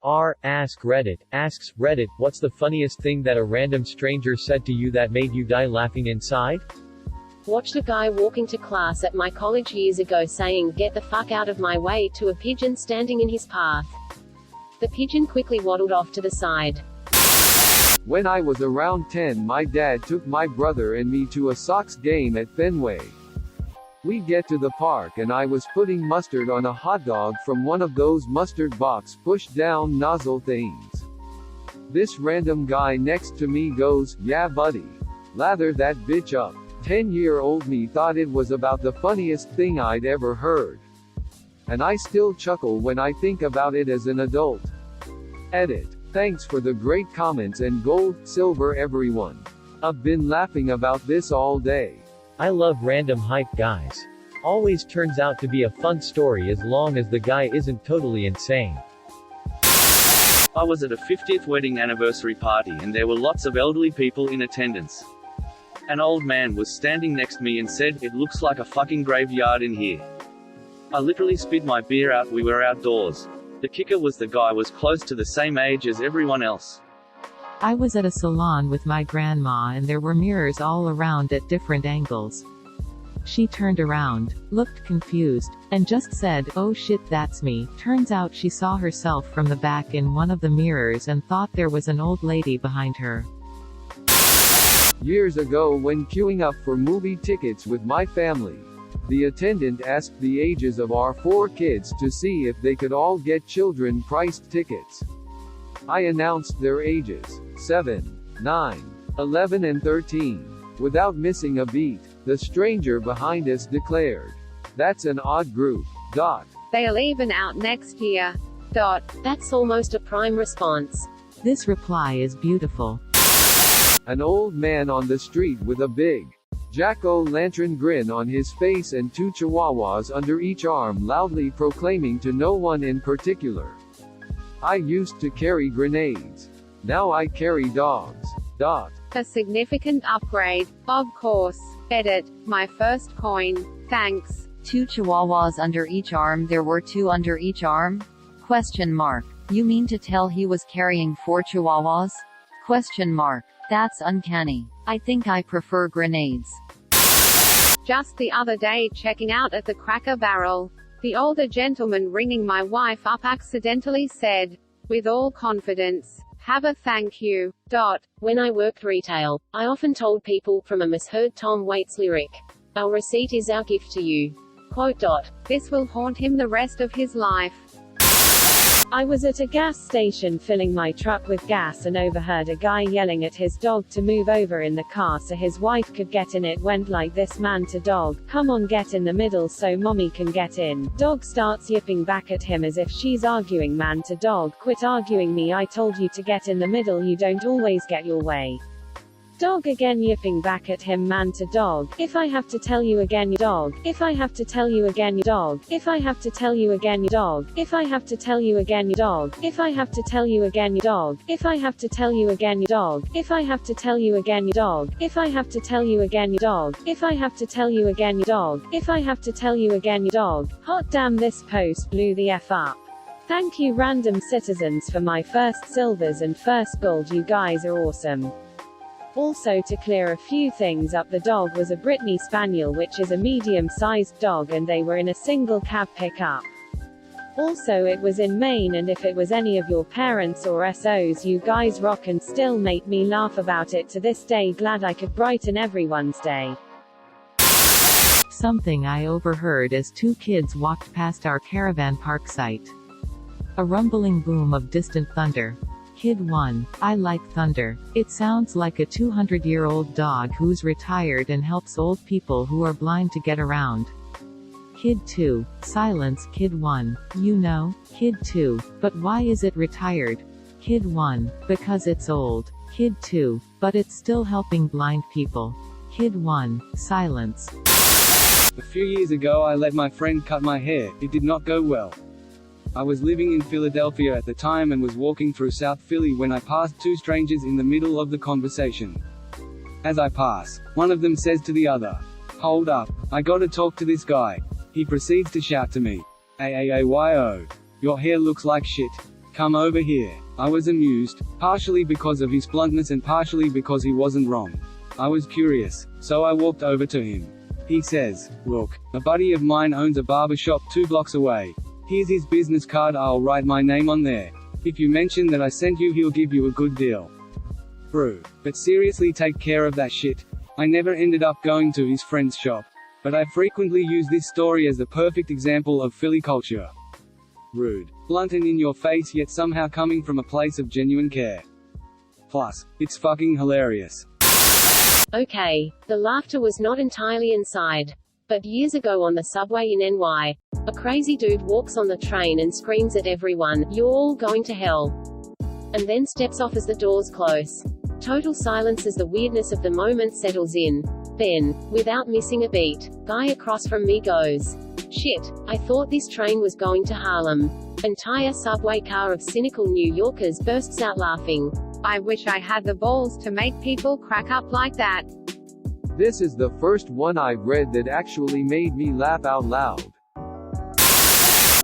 Askreddit asks, Reddit, what's the funniest thing that a random stranger said to you that made you die laughing inside? Watched a guy walking to class at my college years ago saying, "Get the fuck out of my way," to a pigeon standing in his path. The pigeon quickly waddled off to the side. When I was around 10, my dad took my brother and me to a Sox game at Fenway. We get to the park and I was putting mustard on a hot dog from one of those mustard box push-down nozzle things. This random guy next to me goes, "Yeah buddy. Lather that bitch up." 10-year-old me thought it was about the funniest thing I'd ever heard. And I still chuckle when I think about it as an adult. Edit. Thanks for the great comments and gold, silver everyone. I've been laughing about this all day. I love random hype guys. Always turns out to be a fun story as long as the guy isn't totally insane. I was at a 50th wedding anniversary party and there were lots of elderly people in attendance. An old man was standing next to me and said, "It looks like a fucking graveyard in here." I literally spit my beer out. We were outdoors. The kicker was the guy was close to the same age as everyone else. I was at a salon with my grandma and there were mirrors all around at different angles. She turned around, looked confused, and just said, "Oh shit, that's me." Turns out she saw herself from the back in one of the mirrors and thought there was an old lady behind her. Years ago when queuing up for movie tickets with my family, the attendant asked the ages of our 4 kids to see if they could all get children-priced tickets. I announced their ages, 7, 9, 11 and 13. Without missing a beat, the stranger behind us declared, "That's an odd group. They'll even out next year. That's almost a prime response. This reply is beautiful. An old man on the street with a big jack-o'-lantern grin on his face and 2 chihuahuas under each arm loudly proclaiming to no one in particular, "I used to carry grenades. Now I carry dogs." A significant upgrade, of course. Edit. My first coin. Thanks. 2 chihuahuas under each arm. There were 2 under each arm? Question mark. You mean to tell he was carrying 4 chihuahuas? Question mark. That's uncanny. I think I prefer grenades. Just the other day checking out at the Cracker Barrel, the older gentleman ringing my wife up accidentally said, with all confidence, "Have a thank you." When I worked retail, I often told people from a misheard Tom Waits lyric, "Our receipt is our gift to you." This will haunt him the rest of his life. I was at a gas station filling my truck with gas and overheard a guy yelling at his dog to move over in the car so his wife could get in. It went like this: man to dog, "Come on, get in the middle so mommy can get in." Dog starts yipping back at him as if she's arguing. Man to dog, "Quit arguing me, I told you to get in the middle, you don't always get your way." Dog again yipping back at him. Man to dog, "If I have to tell you again, you dog, if I have to tell you again, you dog, if I have to tell you again, you dog, if I have to tell you again, you dog, if I have to tell you again, you dog, if I have to tell you again, you dog, if I have to tell you again, you dog, if I have to tell you again, you dog, if I have to tell you again, you dog, if I have to tell you again, you dog." Hot damn, this post blew the F up. Thank you random citizens for my first silvers and first gold, you guys are awesome. Also, to clear a few things up, the dog was a Brittany Spaniel, which is a medium-sized dog, and they were in a single cab pickup. Also, it was in Maine, and if it was any of your parents or SOs, you guys rock and still make me laugh about it to this day. Glad I could brighten everyone's day. Something I overheard as 2 kids walked past our caravan park site. A rumbling boom of distant thunder. Kid 1, "I like thunder. It sounds like a 200-year-old dog who's retired and helps old people who are blind to get around." Kid 2, "Silence." Kid 1, "You know." Kid 2, "But why is it retired?" Kid 1, "Because it's old." Kid 2, "But it's still helping blind people." Kid 1, silence. A few years ago I let my friend cut my hair. It did not go well. I was living in Philadelphia at the time and was walking through South Philly when I passed 2 strangers in the middle of the conversation. As I pass, one of them says to the other, "Hold up, I gotta talk to this guy." He proceeds to shout to me, "Ayo, your hair looks like shit." Come over here. I was amused, partially because of his bluntness and partially because he wasn't wrong. I was curious, so I walked over to him. He says, "Look, a buddy of mine owns a barber shop 2 blocks away. Here's his business card, I'll write my name on there. If you mention that I sent you, he'll give you a good deal." Bro, but seriously, take care of that shit. I never ended up going to his friend's shop. But I frequently use this story as the perfect example of Philly culture. Rude, blunt and in your face, yet somehow coming from a place of genuine care. Plus, it's fucking hilarious. Okay, the laughter was not entirely inside. But years ago on the subway in NY, a crazy dude walks on the train and screams at everyone, "You're all going to hell." And then steps off as the doors close. Total silence as the weirdness of the moment settles in. Then, without missing a beat, guy across from me goes, "Shit, I thought this train was going to Harlem." Entire subway car of cynical New Yorkers bursts out laughing. I wish I had the balls to make people crack up like that. This is the first one I've read that actually made me laugh out loud.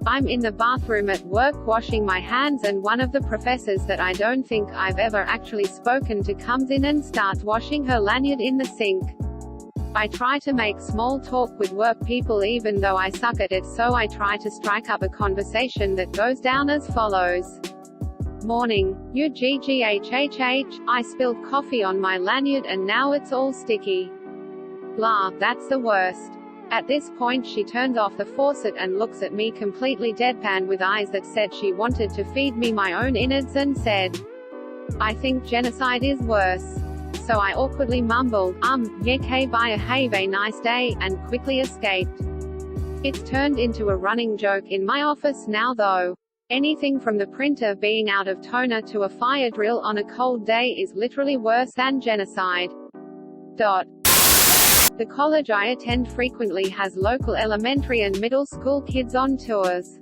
I'm in the bathroom at work washing my hands and one of the professors that I don't think I've ever actually spoken to comes in and starts washing her lanyard in the sink. I try to make small talk with work people even though I suck at it, so I try to strike up a conversation that goes down as follows. "Morning, you GGHHH, I spilled coffee on my lanyard and now it's all sticky. Blah, that's the worst." At this point she turns off the faucet and looks at me completely deadpan with eyes that said she wanted to feed me my own innards and said, "I think genocide is worse." So I awkwardly mumbled, yeah, "K bye, have a nice day," and quickly escaped. It's turned into a running joke in my office now though. Anything from the printer being out of toner to a fire drill on a cold day is literally worse than genocide. The college I attend frequently has local elementary and middle school kids on tours.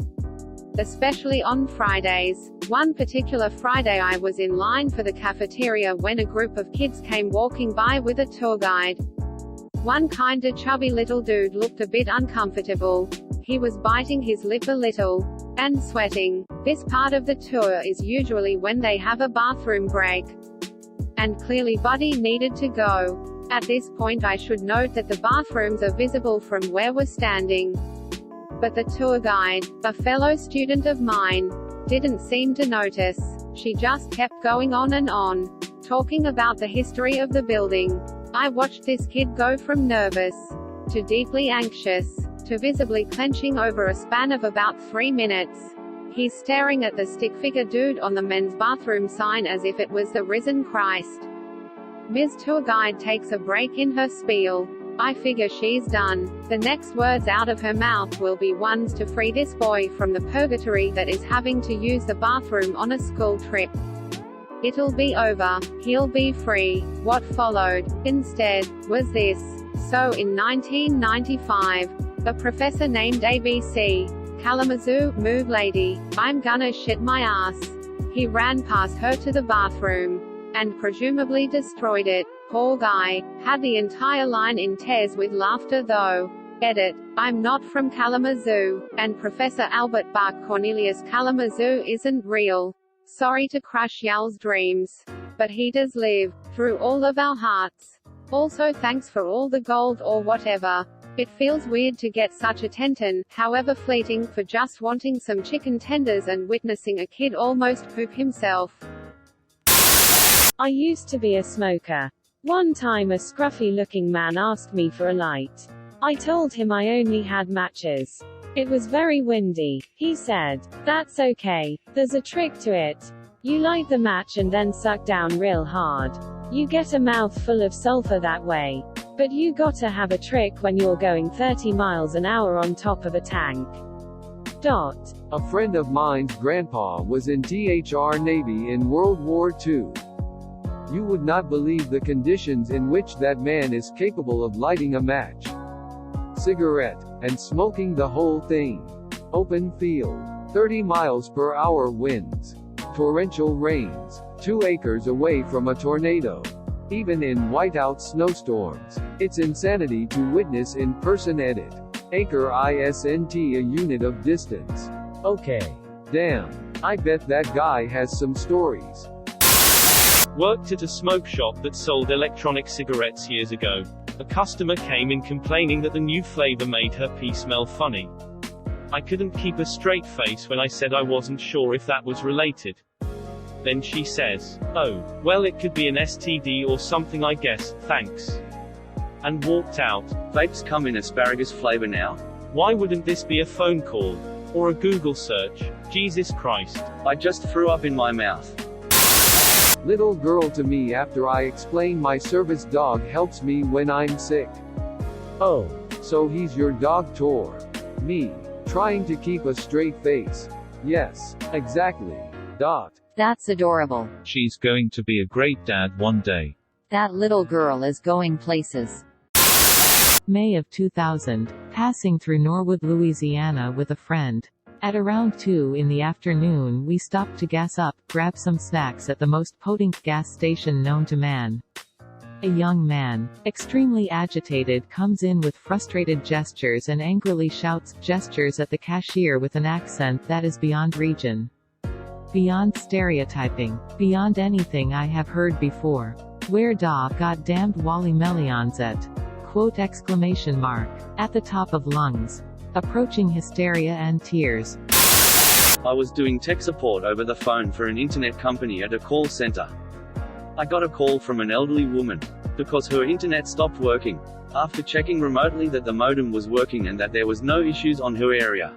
Especially on Fridays. One particular Friday I was in line for the cafeteria when a group of kids came walking by with a tour guide. One kinda chubby little dude looked a bit uncomfortable. He was biting his lip a little. And sweating. This part of the tour is usually when they have a bathroom break. And clearly Buddy needed to go. At this point I should note that the bathrooms are visible from where we're standing. But the tour guide, a fellow student of mine, didn't seem to notice. She just kept going on and on, talking about the history of the building. I watched this kid go from nervous to deeply anxious to visibly clenching over a span of about 3 minutes. He's staring at the stick-figure dude on the men's bathroom sign as if it was the risen Christ. Ms. Tour Guide takes a break in her spiel. I figure she's done. The next words out of her mouth will be ones to free this boy from the purgatory that is having to use the bathroom on a school trip. It'll be over. He'll be free. What followed, instead, was this. So in 1995, a professor named ABC, Kalamazoo, move lady, I'm gonna shit my ass. He ran past her to the bathroom. And presumably destroyed it. Poor guy. Had the entire line in tears with laughter though. Edit. I'm not from Kalamazoo. And Professor Albert Bach Cornelius Kalamazoo isn't real. Sorry to crush y'all's dreams. But he does live. Through all of our hearts. Also thanks for all the gold or whatever. It feels weird to get such attention, however fleeting, for just wanting some chicken tenders and witnessing a kid almost poop himself. I used to be a smoker. One time a scruffy-looking man asked me for a light. I told him I only had matches. It was very windy. He said, "That's okay. There's a trick to it. You light the match and then suck down real hard. You get a mouthful of sulfur that way. But you gotta have a trick when you're going 30 miles an hour on top of a tank." A friend of mine's grandpa was in THR Navy in World War II. You would not believe the conditions in which that man is capable of lighting a match, cigarette, and smoking the whole thing. Open field. 30 miles per hour winds. Torrential rains. 2 acres away from a tornado. Even in whiteout snowstorms. It's insanity to witness in person. Edit. Acre isn't a unit of distance. Okay. Damn. I bet that guy has some stories. Worked at a smoke shop that sold electronic cigarettes years ago. A customer came in complaining that the new flavor made her pee smell funny. I couldn't keep a straight face when I said I wasn't sure if that was related. Then she says, "Oh, well, it could be an STD or something, I guess, thanks." And walked out. Vapes come in asparagus flavor now. Why wouldn't this be a phone call? Or a Google search? Jesus Christ. I just threw up in my mouth. Little girl to me after I explain my service dog helps me when I'm sick. Oh. So he's your dog tour. Me. Trying to keep a straight face. Yes. Exactly. Dot. That's adorable. She's going to be a great dad one day. That little girl is going places. May of 2000, passing through Norwood, Louisiana with a friend. At around 2 in the afternoon we stopped to gas up, grab some snacks at the most podunk gas station known to man. A young man, extremely agitated, comes in with frustrated gestures and angrily shouts, gestures at the cashier with an accent that is beyond region. Beyond stereotyping. Beyond anything I have heard before. Where da goddamned Wally Melions at? Quote exclamation mark. At the top of lungs. Approaching hysteria and tears. I was doing tech support over the phone for an internet company at a call center. I got a call from an elderly woman, because her internet stopped working, after checking remotely that the modem was working and that there was no issues on her area.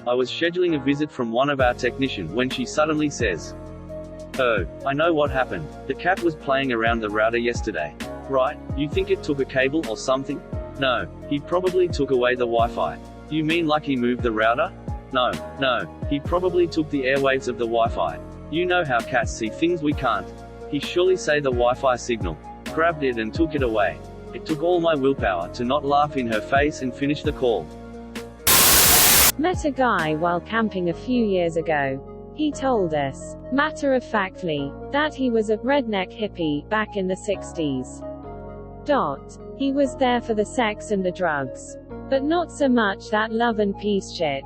I was scheduling a visit from one of our technicians when she suddenly says, "Oh, I know what happened. The cat was playing around the router yesterday. Right, you think it took a cable or something? No, he probably took away the Wi-Fi. You mean like he moved the router? No, he probably took the airwaves of the Wi-Fi. You know how cats see things we can't. He surely say the Wi-Fi signal. Grabbed it and took it away. It took all my willpower to not laugh in her face and finish the call." Met a guy while camping a few years ago. He told us, matter-of-factly, that he was a redneck hippie back in the 60s. He was there for the sex and the drugs. But not so much that love and peace shit.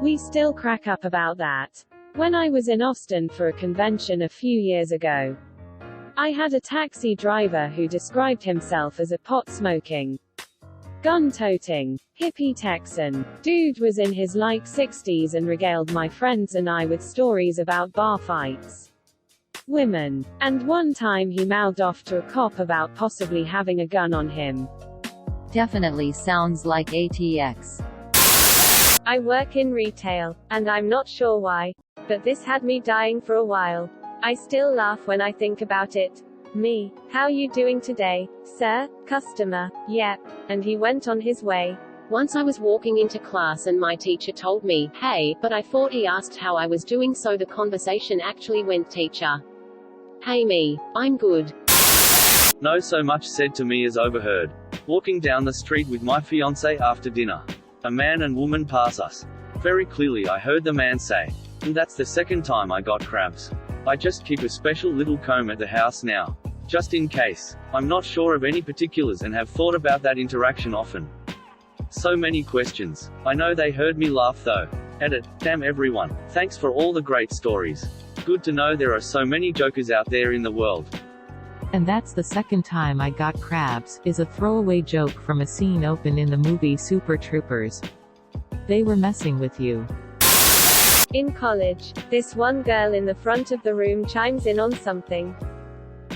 We still crack up about that. When I was in Austin for a convention a few years ago, I had a taxi driver who described himself as a pot-smoking, gun-toting, hippie Texan. Dude was in his like 60s and regaled my friends and I with stories about bar fights, women, and one time he mouthed off to a cop about possibly having a gun on him. Definitely sounds like ATX. I work in retail, and I'm not sure why, but this had me dying for a while. I still laugh when I think about it. Me, how you doing today, sir? Customer, yep. And he went on his way. Once I was walking into class and my teacher told me, "Hey," but I thought he asked how I was doing, so the conversation actually went, "Teacher. Hey me, I'm good." No so much said to me as overheard. Walking down the street with my fiancé after dinner. A man and woman pass us. Very clearly I heard the man say, "And that's the second time I got crabs. I just keep a special little comb at the house now. Just in case. I'm not sure of any particulars and have thought about that interaction often." So many questions. I know they heard me laugh though. Edit. Damn everyone. Thanks for all the great stories. Good to know there are so many jokers out there in the world. And that's the second time I got crabs, is a throwaway joke from a scene opened in the movie Super Troopers. They were messing with you. In college, this one girl in the front of the room chimes in on something,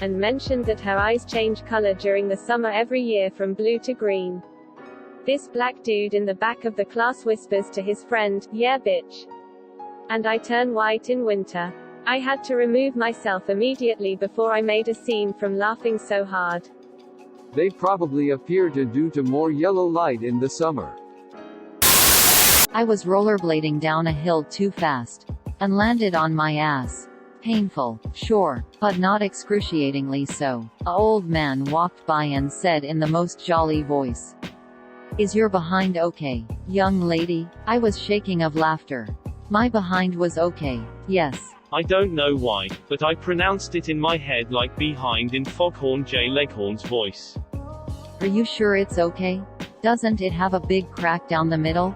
and mentioned that her eyes change color during the summer every year from blue to green. This black dude in the back of the class whispers to his friend, "Yeah bitch. And I turn white in winter." I had to remove myself immediately before I made a scene from laughing so hard. They probably appear to due to more yellow light in the summer. I was rollerblading down a hill too fast, and landed on my ass. Painful, sure, but not excruciatingly so. A old man walked by and said in the most jolly voice, "Is your behind okay, young lady?" I was shaking of laughter. My behind was okay, yes. I don't know why, but I pronounced it in my head like behind in Foghorn J. Leghorn's voice. Are you sure it's okay? Doesn't it have a big crack down the middle?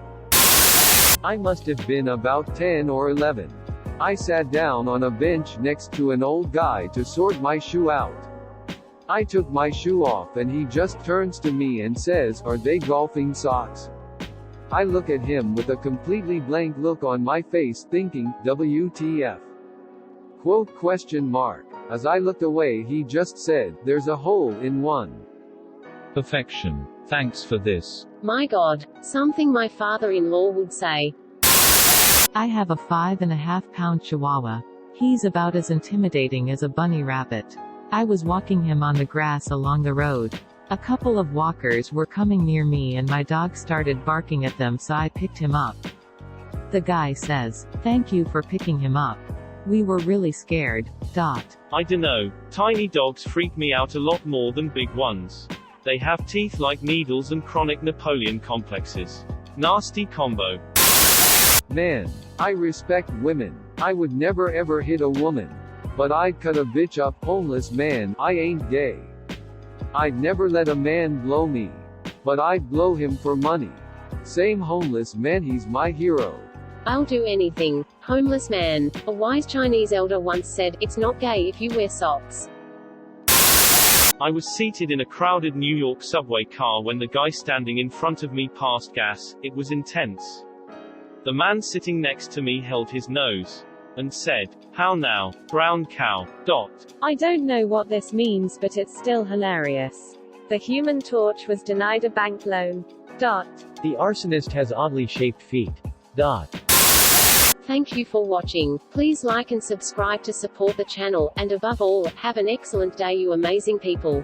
I must have been about 10 or 11. I sat down on a bench next to an old guy to sort my shoe out. I took my shoe off and he just turns to me and says, "Are they golfing socks?" I look at him with a completely blank look on my face thinking, WTF? Quote question mark. As I looked away he just said, "There's a hole in one." Perfection. Thanks for this. My God, something my father-in-law would say. I have a 5.5-pound Chihuahua. He's about as intimidating as a bunny rabbit. I was walking him on the grass along the road. A couple of walkers were coming near me and my dog started barking at them, so I picked him up. The guy says, "Thank you for picking him up. We were really scared." I dunno. Tiny dogs freak me out a lot more than big ones. They have teeth like needles and chronic Napoleon complexes. Nasty combo. Man, I respect women. I would never ever hit a woman. But I'd cut a bitch up. Homeless man, I ain't gay. I'd never let a man blow me. But I'd blow him for money. Same homeless man, he's my hero. I'll do anything. Homeless man. A wise Chinese elder once said, "It's not gay if you wear socks." I was seated in a crowded New York subway car when the guy standing in front of me passed gas. It was intense. The man sitting next to me held his nose and said, "How now, brown cow." I don't know what this means, but it's still hilarious. The Human Torch was denied a bank loan. The arsonist has oddly shaped feet. Thank you for watching. Please like and subscribe to support the channel, and above all, have an excellent day, you amazing people.